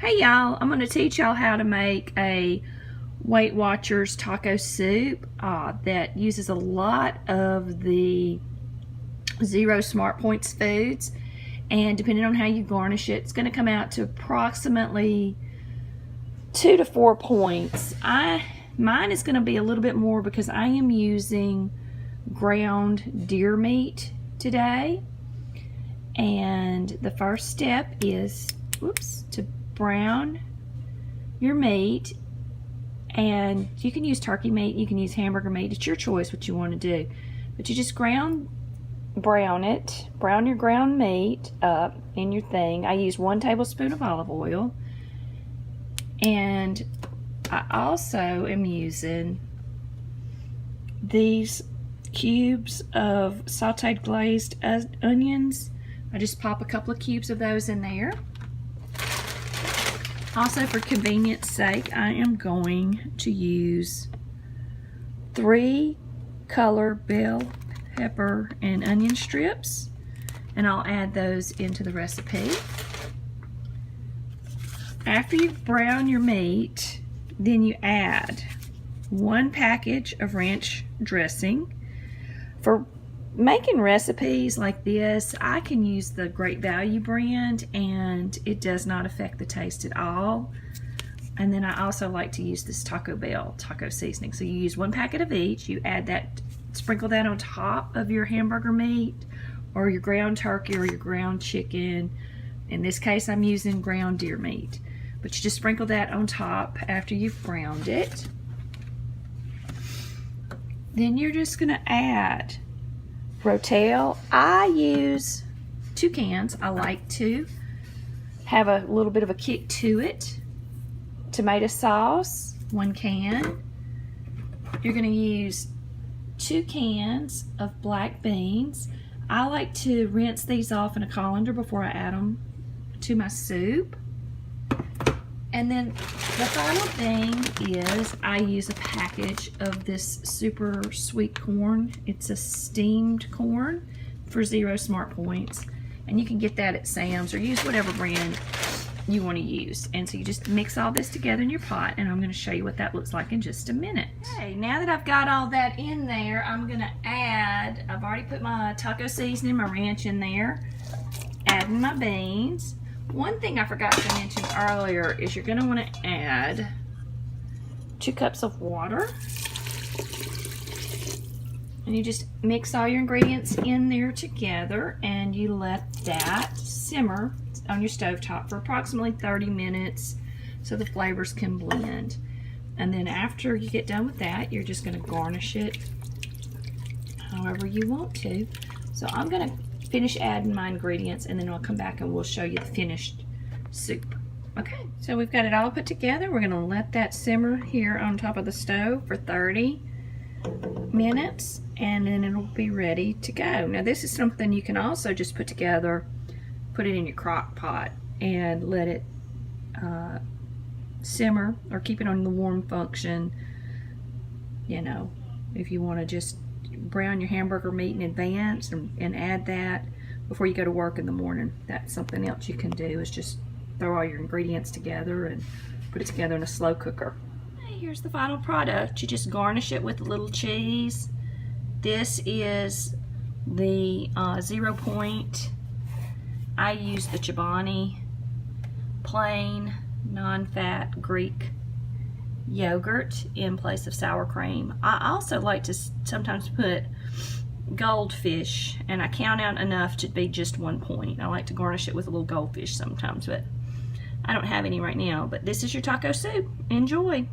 Hey y'all, I'm going to teach y'all how to make a Weight Watchers taco soup that uses a lot of the Zero Smart Points foods, and depending on how you garnish it, it's going to come out to approximately 2 to 4 points. Mine is going to be a little bit more because I am using ground deer meat today, and the first step is to brown your meat, and you can use turkey meat, you can use hamburger meat, it's your choice what you want to do, but you just brown your ground meat up in your thing. I use 1 tablespoon of olive oil, and I also am using these cubes of sauteed glazed onions. I just pop a couple of cubes of those in there. Also, for convenience sake, I am going to use 3 color bell pepper and onion strips, and I'll add those into the recipe. After you brown your meat, then you add 1 package of ranch dressing. For making recipes like this, I can use the Great Value brand and it does not affect the taste at all. And then I also like to use this Taco Bell taco seasoning. So you use 1 packet of each, you add that, sprinkle that on top of your hamburger meat or your ground turkey or your ground chicken. In this case, I'm using ground deer meat. But you just sprinkle that on top after you've browned it. Then you're just gonna add Rotel. I use 2 cans. I like to have a little bit of a kick to it. Tomato sauce, 1 can. You're going to use 2 cans of black beans. I like to rinse these off in a colander before I add them to my soup. And then the final thing is I use a package of this super sweet corn. It's a steamed corn for 0 Smart Points. And you can get that at Sam's or use whatever brand you want to use. And so you just mix all this together in your pot, and I'm going to show you what that looks like in just a minute. Okay, now that I've got all that in there, I'm going to add, I've already put my taco seasoning, my ranch in there, adding my beans. One thing I forgot to mention earlier is you're going to want to add 2 cups of water. And you just mix all your ingredients in there together, and you let that simmer on your stovetop for approximately 30 minutes so the flavors can blend. And then after you get done with that, you're just going to garnish it however you want to. So I'm going to finish adding my ingredients, and then I'll come back and we'll show you the finished soup. Okay, so we've got it all put together. We're going to let that simmer here on top of the stove for 30 minutes, and then it'll be ready to go. Now this is something you can also just put together, put it in your crock pot and let it simmer, or keep it on the warm function. You know, if you want to just brown your hamburger meat in advance and add that before you go to work in the morning, that's something else you can do, is just throw all your ingredients together and put it together in a slow cooker. Here's the final product. You just garnish it with a little cheese. This is the 0 Point. I use the Chobani plain non-fat Greek yogurt in place of sour cream. I also like to sometimes put goldfish, and I count out enough to be just 1 point. I like to garnish it with a little goldfish sometimes, but I don't have any right now. But this is your taco soup. Enjoy.